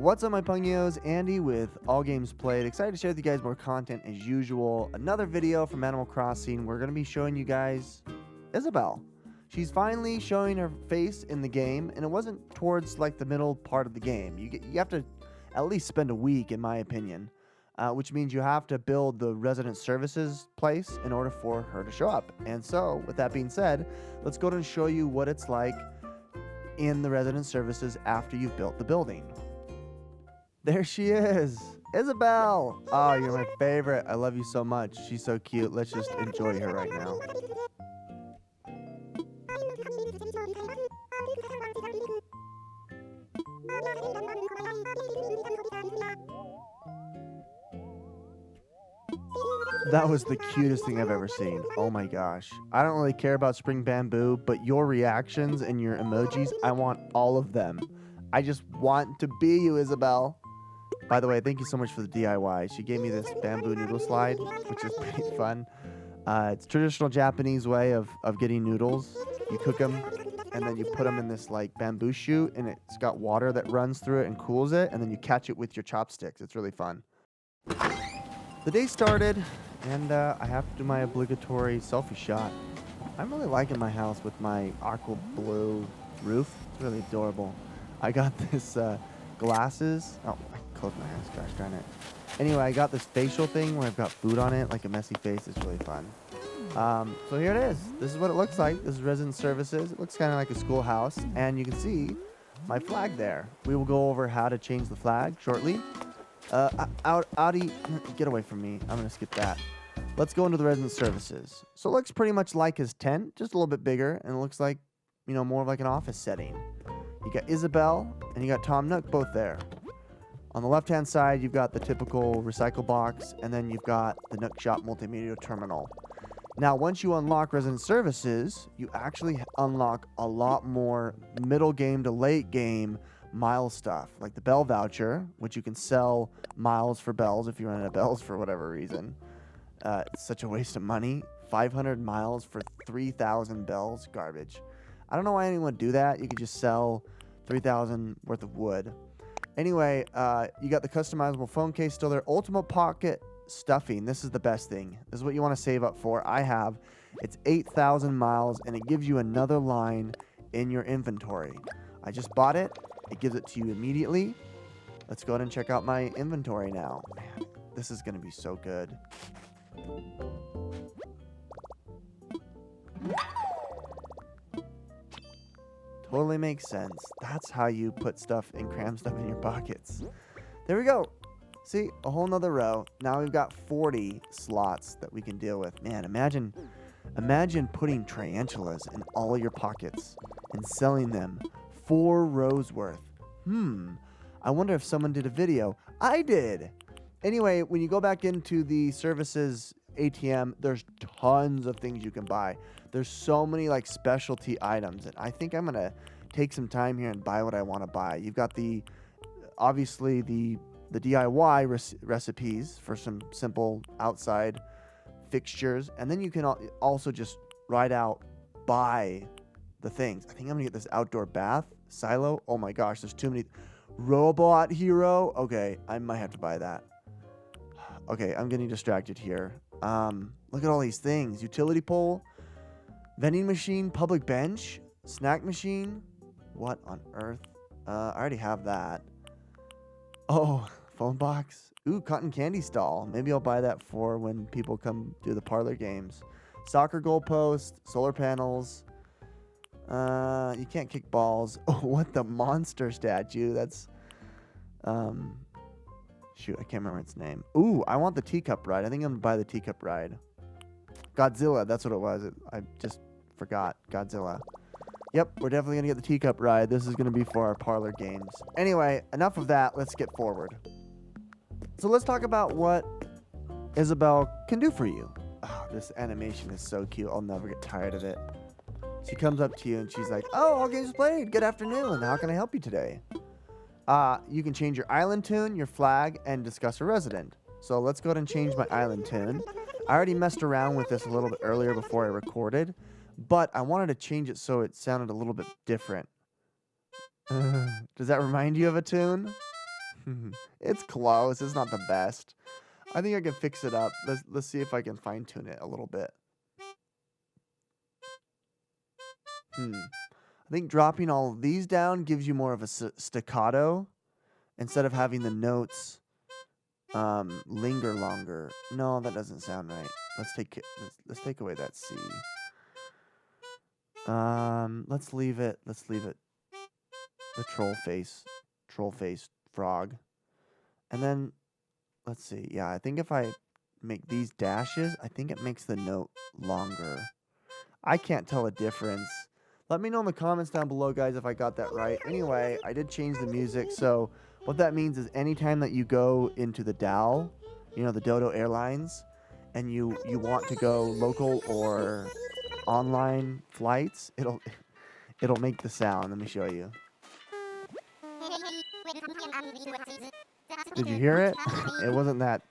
What's up, my pungios? Andy with Allgamesplayed. Excited to share with you guys more content as usual. Another video from Animal Crossing. We're going to be showing you guys Isabelle. She's finally showing her face in the game, and it wasn't towards like the middle part of the game. You have to at least spend a week, in my opinion, which means you have to build the resident services place in order for her to show up. And so, with that being said, let's go ahead and show you what it's like in the resident services after you've built the building. There she is, Isabelle. Oh, you're my favorite. I love you so much. She's so cute. Let's just enjoy her right now. That was the cutest thing I've ever seen. Oh my gosh. I don't really care about spring bamboo, but your reactions and your emojis, I want all of them. I just want to be you, Isabelle. By the way, thank you so much for the DIY. She gave me this bamboo noodle slide, which is pretty fun. It's a traditional Japanese way of getting noodles. You cook them, and then you put them in this like bamboo chute, and it's got water that runs through it and cools it, and then you catch it with your chopsticks. It's really fun. The day started, and I have to do my obligatory selfie shot. I'm really liking my house with my aqua blue roof. It's really adorable. I got this glasses. Oh, I closed my eyes. Gosh darn it. Anyway, I got this facial thing where I've got food on it, like a messy face. It's really fun. So here it is. This is what it looks like. This is resident services. It looks kind of like a schoolhouse, and you can see my flag there. We will go over how to change the flag shortly. Audi, get away from me. I'm going to skip that. Let's go into the resident services. So it looks pretty much like his tent, just a little bit bigger, and it looks like, you know, more of like an office setting. You got Isabelle, and you got Tom Nook both there. On the left-hand side, you've got the typical recycle box, and then you've got the Nook Shop multimedia terminal. Now, once you unlock resident services, you actually unlock a lot more middle game to late game mile stuff, like the bell voucher, which you can sell miles for bells if you run out of bells for whatever reason. It's such a waste of money. 500 miles for 3,000 bells, garbage. I don't know why anyone would do that. You could just sell 3,000 worth of wood. Anyway, you got the customizable phone case still there. Ultimate pocket stuffing. This is the best thing. This is what you want to save up for. I have. It's 8,000 miles, and it gives you another line in your inventory. I just bought it. It gives it to you immediately. Let's go ahead and check out my inventory now. Man, this is going to be so good. Totally makes sense. That's how you put stuff and cram stuff in your pockets. There we go. See, a whole nother row. Now we've got 40 slots that we can deal with. Man, imagine putting tarantulas in all your pockets and selling them 4 rows worth. I wonder if someone did a video. I did. Anyway, when you go back into the services ATM, there's tons of things you can buy. There's so many like specialty items, and I think I'm gonna take some time here and buy what I want to buy. You've got obviously the DIY recipes for some simple outside fixtures, and then you can also just right out buy the things. I think I'm gonna get this outdoor bath silo. Oh my gosh, there's too many. Robot hero. Okay, I might have to buy that. Okay, I'm getting distracted here. Look at all these things. Utility pole, vending machine, public bench, snack machine. What on earth? I already have that. Oh, phone box. Ooh, cotton candy stall. Maybe I'll buy that for when people come do the parlor games. Soccer goalpost, solar panels. You can't kick balls. Oh, what the monster statue? That's, shoot, I can't remember its name. Ooh, I want the teacup ride. I think I'm gonna buy the teacup ride. Godzilla, that's what it was. I just forgot. Godzilla. Yep, we're definitely gonna get the teacup ride. This is gonna be for our parlor games. Anyway, enough of that. Let's get forward. So let's talk about what Isabelle can do for you. Oh, this animation is so cute. I'll never get tired of it. She comes up to you and she's like, "Oh, Allgamesplayed. Good afternoon. How can I help you today?" You can change your island tune, your flag, and discuss a resident. So let's go ahead and change my island tune. I already messed around with this a little bit earlier before I recorded, but I wanted to change it so it sounded a little bit different. Does that remind you of a tune? It's close. It's not the best. I think I can fix it up. Let's see if I can fine tune it a little bit. I think dropping all of these down gives you more of a staccato instead of having the notes linger longer. No, that doesn't sound right. Let's take away that C. Let's leave it. The troll face frog. And then let's see. Yeah, I think if I make these dashes, I think it makes the note longer. I can't tell a difference. Let me know in the comments down below, guys, if I got that right. Anyway, I did change the music, so what that means is anytime that you go into the DAL, you know, the Dodo Airlines, and you want to go local or online flights, it'll make the sound. Let me show you. Did you hear it? It wasn't that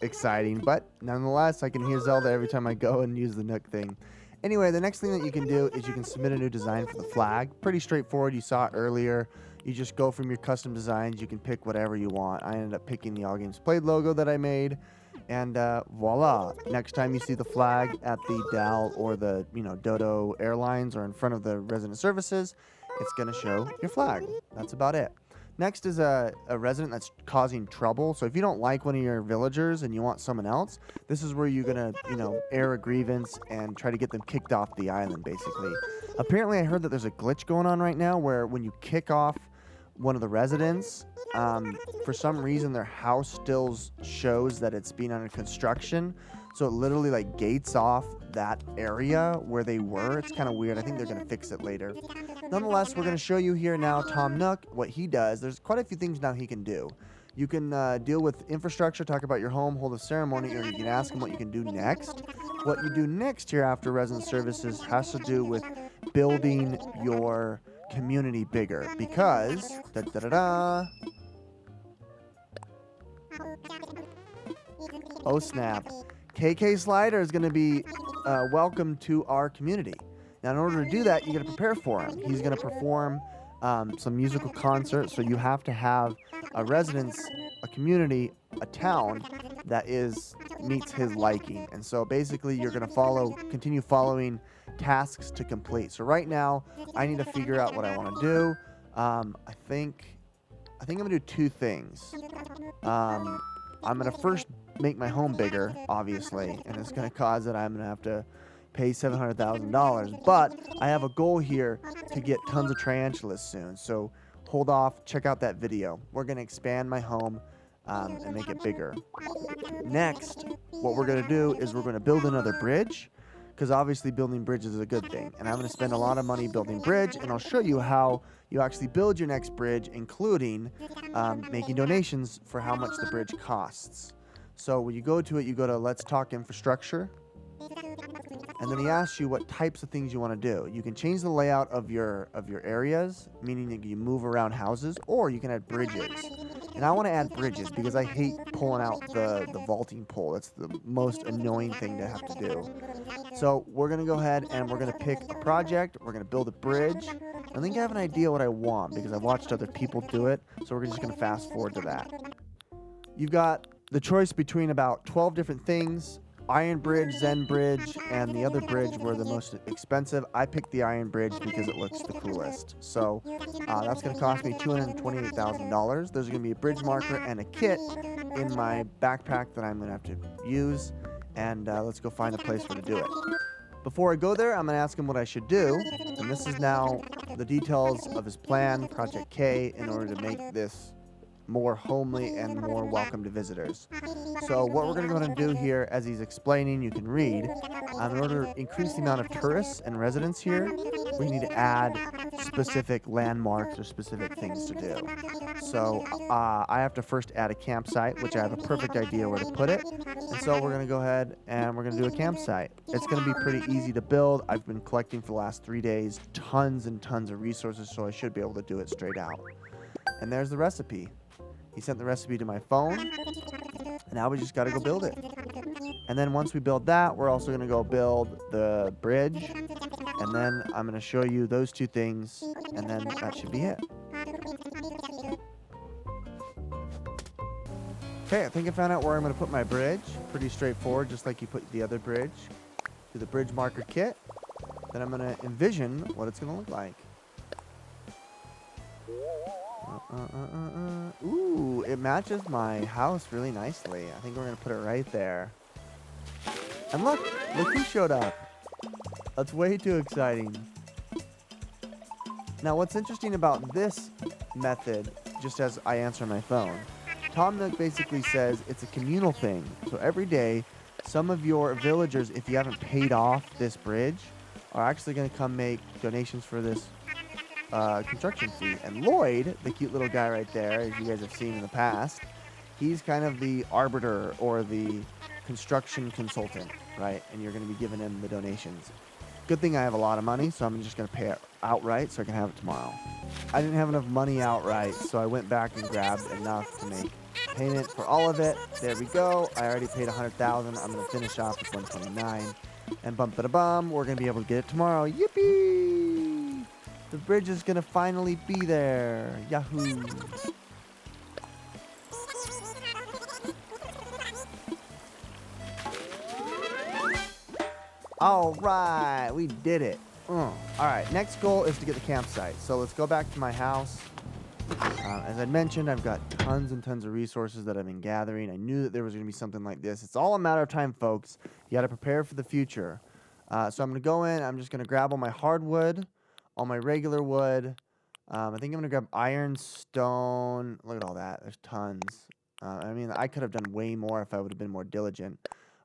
exciting, but nonetheless, I can hear Zelda every time I go and use the Nook thing. Anyway, the next thing that you can do is you can submit a new design for the flag. Pretty straightforward. You saw it earlier. You just go from your custom designs. You can pick whatever you want. I ended up picking the Allgamesplayed logo that I made. And voila. Next time you see the flag at the DAL or the Dodo Airlines or in front of the resident services, it's going to show your flag. That's about it. Next is a resident that's causing trouble. So if you don't like one of your villagers and you want someone else, this is where you're going to, air a grievance and try to get them kicked off the island, basically. Apparently, I heard that there's a glitch going on right now where when you kick off one of the residents, for some reason their house still shows that it's being under construction. So it literally like gates off that area where they were. It's kind of weird. I think they're going to fix it later. Nonetheless, we're going to show you here now Tom Nook, what he does. There's quite a few things now he can do. You can deal with infrastructure, talk about your home, hold a ceremony, or you can ask him what you can do next. What you do next here after resident services has to do with building your community bigger because oh snap, KK Slider is going to be welcome to our community. Now, in order to do that, you got to prepare for him. He's going to perform some musical concerts, so you have to have a residence, a community, a town that meets his liking. And so basically, you're going to continue following tasks to complete. So right now, I need to figure out what I want to do. I think I'm going to do two things. I'm going to first make my home bigger, obviously, and it's going to cause that I'm going to have to pay $700,000. But I have a goal here to get tons of tarantulas soon. So hold off, check out that video. We're going to expand my home and make it bigger. Next, what we're going to do is we're going to build another bridge, because obviously building bridges is a good thing. And I'm going to spend a lot of money building bridge, and I'll show you how you actually build your next bridge, including making donations for how much the bridge costs. So when you go to it, you go to Let's Talk Infrastructure, and then he asks you what types of things you want to do. You can change the layout of your areas, meaning that you move around houses, or you can add bridges. And I want to add bridges because I hate pulling out the vaulting pole. That's the most annoying thing to have to do. So we're going to go ahead and we're going to pick a project. We're going to build a bridge. I think I have an idea what I want because I've watched other people do it. So we're just going to fast forward to that. You've got the choice between about 12 different things. Iron Bridge, Zen Bridge, and the other bridge were the most expensive. I picked the Iron Bridge because it looks the coolest. So that's going to cost me $228,000. There's going to be a bridge marker and a kit in my backpack that I'm going to have to use. And let's go find a place where to do it. Before I go there, I'm going to ask him what I should do. And this is now the details of his plan, Project K, in order to make this more homely and more welcome to visitors. So what we're going to go ahead and do here, as he's explaining, you can read, in order to increase the amount of tourists and residents here, we need to add specific landmarks or specific things to do. So I have to first add a campsite, which I have a perfect idea where to put it. And so we're going to go ahead and we're going to do a campsite. It's going to be pretty easy to build. I've been collecting for the last 3 days tons and tons of resources, so I should be able to do it straight out. And there's the recipe. He sent the recipe to my phone, and now we just got to go build it. And then once we build that, we're also going to go build the bridge, and then I'm going to show you those two things, and then that should be it. Okay, I think I found out where I'm going to put my bridge. Pretty straightforward, just like you put the other bridge. Do the bridge marker kit. Then I'm going to envision what it's going to look like. Ooh, it matches my house really nicely. I think we're going to put it right there. And look who showed up. That's way too exciting. Now, what's interesting about this method, just as I answer my phone, Tom Nook basically says it's a communal thing. So every day, some of your villagers, if you haven't paid off this bridge, are actually going to come make donations for this construction fee. And Lloyd, the cute little guy right there, as you guys have seen in the past, he's kind of the arbiter or the construction consultant, right? And you're going to be giving him the donations. Good thing I have a lot of money, so I'm just going to pay it outright so I can have it tomorrow. I didn't have enough money outright, so I went back and grabbed enough to make payment for all of it. There we go. I already paid $100,000. I'm going to finish off with $129. And bum-ba-da-bum, we're going to be able to get it tomorrow. Yippee! The bridge is going to finally be there. Yahoo! All right, we did it. All right, next goal is to get the campsite. So let's go back to my house. As I mentioned, I've got tons and tons of resources that I've been gathering. I knew that there was going to be something like this. It's all a matter of time, folks. You got to prepare for the future. So I'm going to go in. I'm just going to grab all my hardwood, all my regular wood. I think I'm going to grab iron, stone. Look at all that. There's tons. I mean, I could have done way more if I would have been more diligent.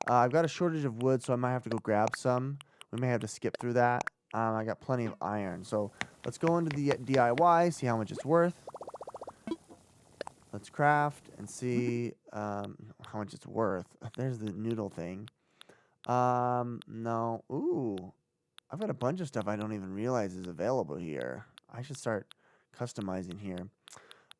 I've got a shortage of wood, so I might have to go grab some. We may have to skip through that. I got plenty of iron. So let's go into the DIY, see how much it's worth. Let's craft and see how much it's worth. There's the noodle thing. No. Ooh. I've got a bunch of stuff I don't even realize is available here. I should start customizing here.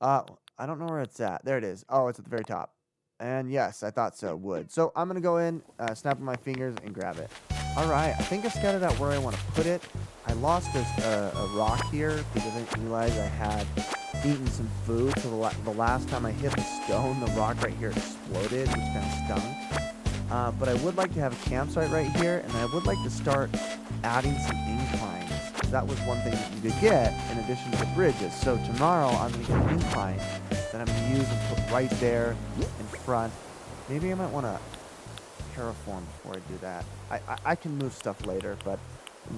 I don't know where it's at. There it is. Oh, it's at the very top. And yes, I thought so, wood. So I'm going to go in, snap my fingers, and grab it. All right, I think I scouted out where I want to put it. I lost a rock here because I didn't realize I had eaten some food. So the last time I hit the stone, the rock right here exploded, which kind of stunk. But I would like to have a campsite right here, and I would like to start adding some inclines. That was one thing that you could get in addition to bridges. So tomorrow I'm going to get an incline that I'm going to use and put right there in front. Maybe I might want to terraform before I do that. I can move stuff later, but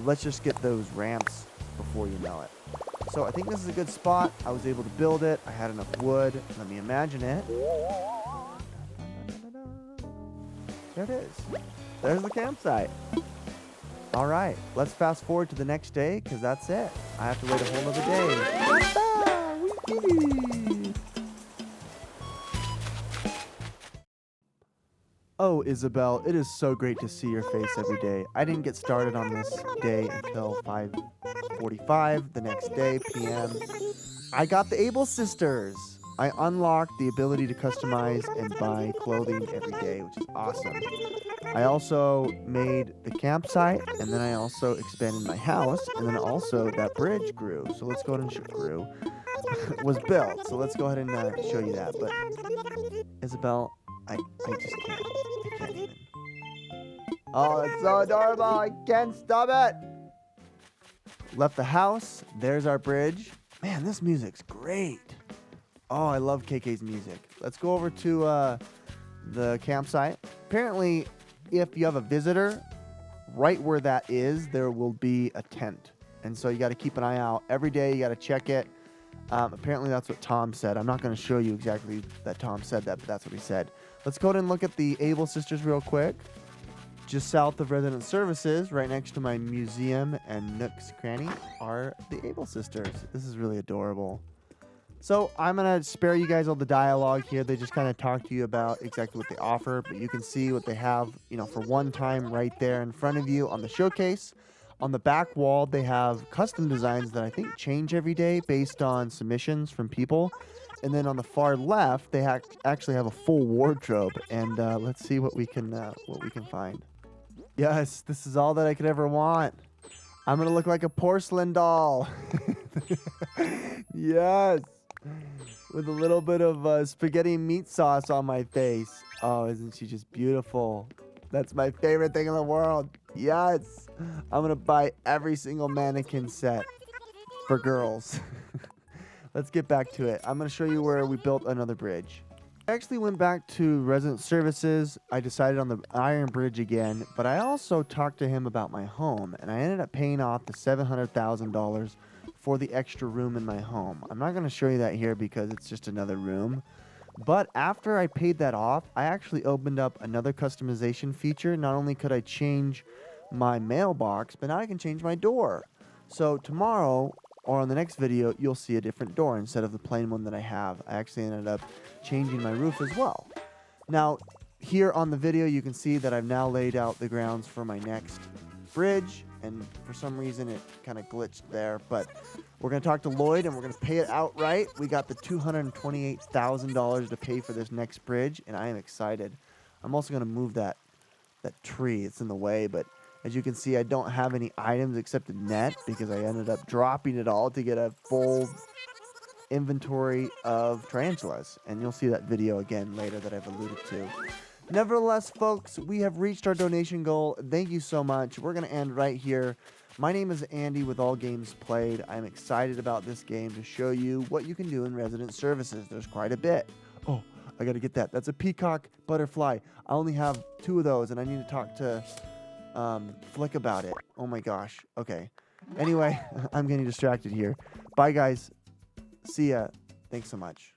let's just get those ramps before you know it. So I think this is a good spot. I was able to build it. I had enough wood. Let me imagine it. There it is. There's the campsite. All right, let's fast forward to the next day because that's it. I have to wait a whole other day. We did it. Oh, Isabelle, it is so great to see your face every day. I didn't get started on this day until 5:45 the next day, p.m. I got the Able Sisters. I unlocked the ability to customize and buy clothing every day, which is awesome. I also made the campsite, and then I also expanded my house, and then also that bridge grew. So let's go ahead and show grew. Was built. So let's go ahead and show you that. But Isabelle, I just can't. I can't even. Oh, that's so adorable. I can't stop it. Left the house. There's our bridge. Man, this music's great. Oh, I love KK's music. Let's go over to the campsite. Apparently, if you have a visitor, right where that is, there will be a tent. And so you got to keep an eye out. Every day you got to check it. Apparently that's what Tom said. I'm not going to show you exactly that Tom said that, but that's what he said. Let's go ahead and look at the Able Sisters real quick. Just south of Resident Services, right next to my museum and Nook's Cranny, are the Able Sisters. This is really adorable. So I'm going to spare you guys all the dialogue here. They just kind of talk to you about exactly what they offer, but you can see what they have, for one time right there in front of you on the showcase. On the back wall, they have custom designs that I think change every day based on submissions from people. And then on the far left, they actually have a full wardrobe. And let's see what we can find. Yes, this is all that I could ever want. I'm going to look like a porcelain doll. Yes. with a little bit of spaghetti and meat sauce on my face. Oh, isn't she just beautiful? That's my favorite thing in the world. Yes. I'm going to buy every single mannequin set for girls. Let's get back to it. I'm going to show you where we built another bridge. I actually went back to resident services. I decided on the iron bridge again, but I also talked to him about my home, and I ended up paying off the $700,000 for the extra room in my home. I'm not going to show you that here because it's just another room. But after I paid that off, I actually opened up another customization feature. Not only could I change my mailbox, but now I can change my door. So tomorrow, or on the next video, you'll see a different door instead of the plain one that I have. I actually ended up changing my roof as well. Now, here on the video, you can see that I've now laid out the grounds for my next bridge, and for some reason it kind of glitched there, but we're going to talk to Lloyd and we're going to pay it outright. We got the $228,000 to pay for this next bridge, and I am excited. I'm also going to move that tree. It's in the way, but as you can see, I don't have any items except a net because I ended up dropping it all to get a full inventory of tarantulas, and you'll see that video again later that I've alluded to. Nevertheless, folks, we have reached our donation goal. Thank you so much. We're going to end right here. My name is Andy with Allgamesplayed. I'm excited about this game to show you what you can do in resident services. There's quite a bit. Oh, I got to get that. That's a peacock butterfly. I only have 2 of those, and I need to talk to Flick about it. Oh my gosh. Okay. Anyway, I'm getting distracted here. Bye, guys. See ya. Thanks so much.